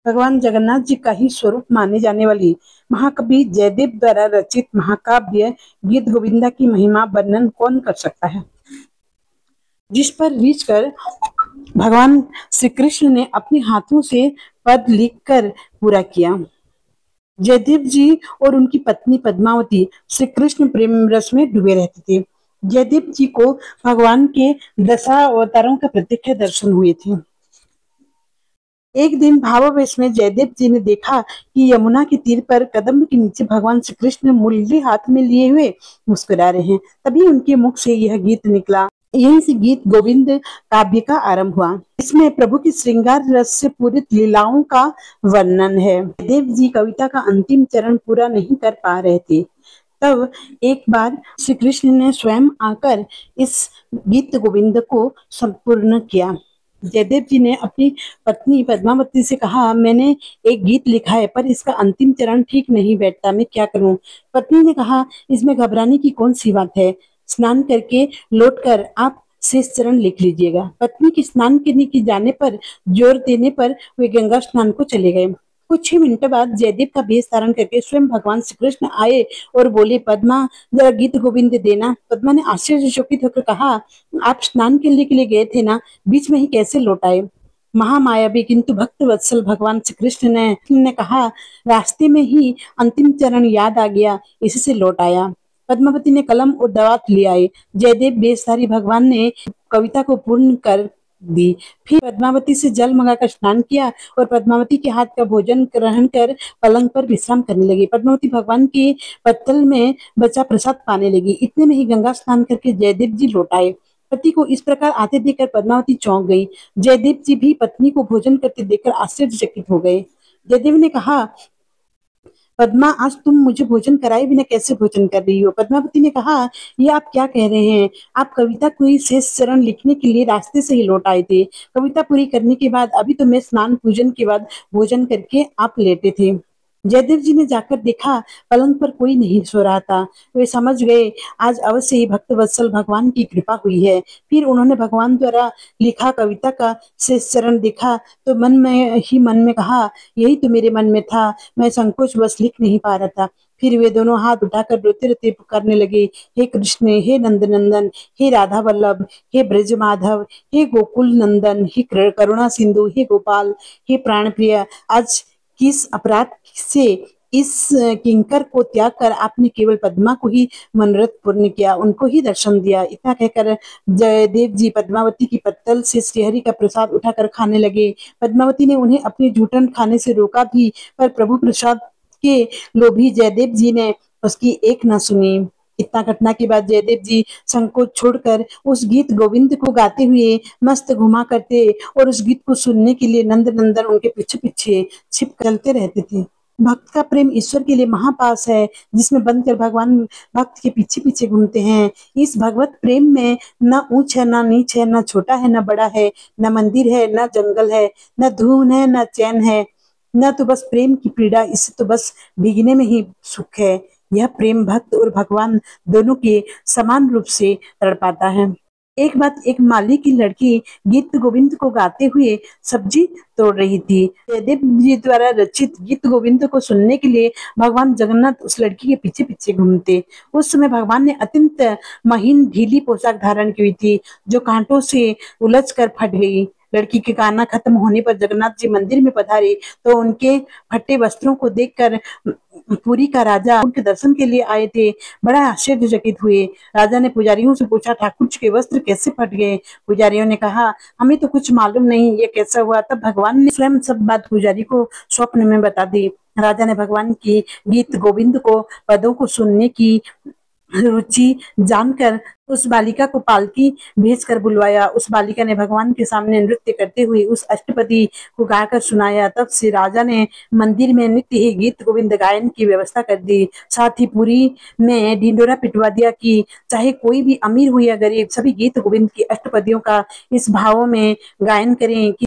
भगवान जगन्नाथ जी का ही स्वरूप माने जाने वाली महाकवि जयदेव द्वारा रचित महाकाव्य गीत गोविंदा की महिमा वर्णन कौन कर सकता है, जिस पर रीझ कर भगवान श्री कृष्ण ने अपने हाथों से पद लिखकर पूरा किया। जयदेव जी और उनकी पत्नी पद्मावती श्री कृष्ण प्रेम रस में डूबे रहते थे। जयदेव जी को भगवान के दशा अवतारों का प्रत्यक्ष दर्शन हुए थे। एक दिन भावावेश में जयदेव जी ने देखा कि यमुना के तीर पर कदम के नीचे भगवान श्री कृष्ण मुरली हाथ में लिए हुए मुस्कुरा रहे हैं। तभी उनके मुख से यह गीत निकला। यहीं से गीत गोविंद काव्य का आरंभ हुआ। इसमें प्रभु की श्रृंगार रस से पूरित लीलाओं का वर्णन है। देव जी कविता का अंतिम चरण पूरा नहीं कर पा रहे थे, तब एक बार श्री कृष्ण ने स्वयं आकर इस गीत गोविंद को संपूर्ण किया। जयदेव जी ने अपनी पत्नी पद्मावती से कहा, मैंने एक गीत लिखा है पर इसका अंतिम चरण ठीक नहीं बैठता, मैं क्या करूं? पत्नी ने कहा, इसमें घबराने की कौन सी बात है, स्नान करके लौटकर आप शेष चरण लिख लीजिएगा। पत्नी की स्नान करने की जाने पर जोर देने पर वे गंगा स्नान को चले गए। कुछ ही मिनट बाद जयदेव का वेश धारण करके स्वयं भगवान श्री कृष्ण आए और बोले, पद्मा जरा गीत गोविंद देना। पद्मा ने आश्चर्यचकित होकर कहा, आप स्नान करने के लिए गए थे ना, बीच में ही कैसे लौट आए? महामायावी किंतु भक्त वत्सल भगवान श्री कृष्ण ने कहा, रास्ते में ही अंतिम चरण याद आ गया, इसी से लौट आया। पद्मावती ने कलम और दवात ले आए। जयदेव वेशधारी भगवान ने कविता को पूर्ण कर दी। फिर पद्मावती से जल मंगाकर स्नान किया और पद्मावती के हाथ का भोजन ग्रहण कर पलंग पर विश्राम करने लगी। पद्मावती भगवान के पत्तल में बचा प्रसाद पाने लगी। इतने में ही गंगा स्नान करके जयदेव जी लौट आए। पति को इस प्रकार आते देखकर पद्मावती चौंक गई। जयदेव जी भी पत्नी को भोजन करते देखकर आश्चर्यचकित हो गए। जयदेव ने कहा, पद्मा, आज तुम मुझे भोजन कराए बिना कैसे भोजन कर रही हो? पद्मावती ने कहा, ये आप क्या कह रहे हैं? आप कविता को ही शेष चरण लिखने के लिए रास्ते से ही लौट आए थे। कविता पूरी करने के बाद अभी तो मैं स्नान पूजन के बाद भोजन करके आप लेटे थे। जयदेव जी ने जाकर देखा, पलंग पर कोई नहीं सो रहा था। वे समझ गए आज अवश्य ही भक्त वत्सल भगवान की कृपा हुई है। फिर उन्होंने भगवान द्वारा लिखा कविता का शेष चरण देखा तो मन में कहा, यही तो मेरे मन में था, मैं संकोच बस लिख नहीं पा रहा था। फिर वे दोनों हाथ उठाकर रोते रोते पुकारने लगे, हे कृष्ण, हे नंद नंदन, हे राधा वल्लभ, हे ब्रज माधव, हे गोकुल नंदन, हे करुणा सिंधु, हे गोपाल, हे प्राण प्रिय, आज किस अपराध से इस किंकर को त्याग कर आपने केवल पद्मा को ही मनोरथ पूर्ण किया, उनको ही दर्शन दिया। इतना कहकर जयदेव जी पद्मावती की पत्तल से श्रीहरि का प्रसाद उठाकर खाने लगे। पद्मावती ने उन्हें अपनी जूठन खाने से रोका भी, पर प्रभु प्रसाद के लोभी जयदेव जी ने उसकी एक न सुनी। इतना घटना के बाद जयदेव जी संकोच छोड़कर उस गीत गोविंद को गाते हुए मस्त घुमा करते और उस गीत को सुनने के लिए नंद नंदन उनके पीछे पीछे छिप चलते रहते थे। भक्त का प्रेम ईश्वर के लिए महापास है, जिसमें बंधकर भगवान भक्त के पीछे पीछे घूमते हैं। इस भगवत प्रेम में न ऊंच है, न नीच है, न छोटा है, न बड़ा है, न मंदिर है, न जंगल है, न धून है, न चैन है, न तो बस प्रेम की पीड़ा, इससे तो बस भीगने में ही सुख है। यह प्रेम भक्त और भगवान दोनों के समान रूप से तड़पाता है। एक बात, एक माली की लड़की गीत गोविंद को गाते हुए सब्जी तोड़ रही थी। जयदेव जी द्वारा रचित गीत गोविंद को सुनने के लिए भगवान जगन्नाथ उस लड़की के पीछे पीछे घूमते। उस समय भगवान ने अत्यंत महीन ढीली पोशाक धारण की हुई थी, जो कांटों से उलझ कर फट गई। लड़की के गाना खत्म होने पर जगन्नाथ जी मंदिर में पधारे तो उनके फटे वस्त्रों को देखकर पुरी का राजा उनके दर्शन के लिए आए थे। बड़ा आश्चर्यचकित हुए। राजा ने पुजारियों से पूछा, ठाकुर जी के वस्त्र कैसे फट गए? पुजारियों ने कहा, हमें तो कुछ मालूम नहीं ये कैसा हुआ। तब भगवान ने स्वयं सब बात पुजारी को स्वप्न में बता दी। राजा ने भगवान की गीत गोविंद को पदों को सुनने की रुचि जानकर उस बालिका को पालकी भेजकर बुलवाया। उस बालिका ने भगवान के सामने नृत्य करते हुए उस अष्टपदी को गाकर सुनाया। तब से राजा ने मंदिर में नित्य ही गीत गोविंद गायन की व्यवस्था कर दी। साथ ही पुरी में ढिंडोरा पिटवा दिया कि चाहे कोई भी अमीर हो या गरीब, सभी गीत गोविंद की अष्टपदियों का इस भावों में गायन करें कि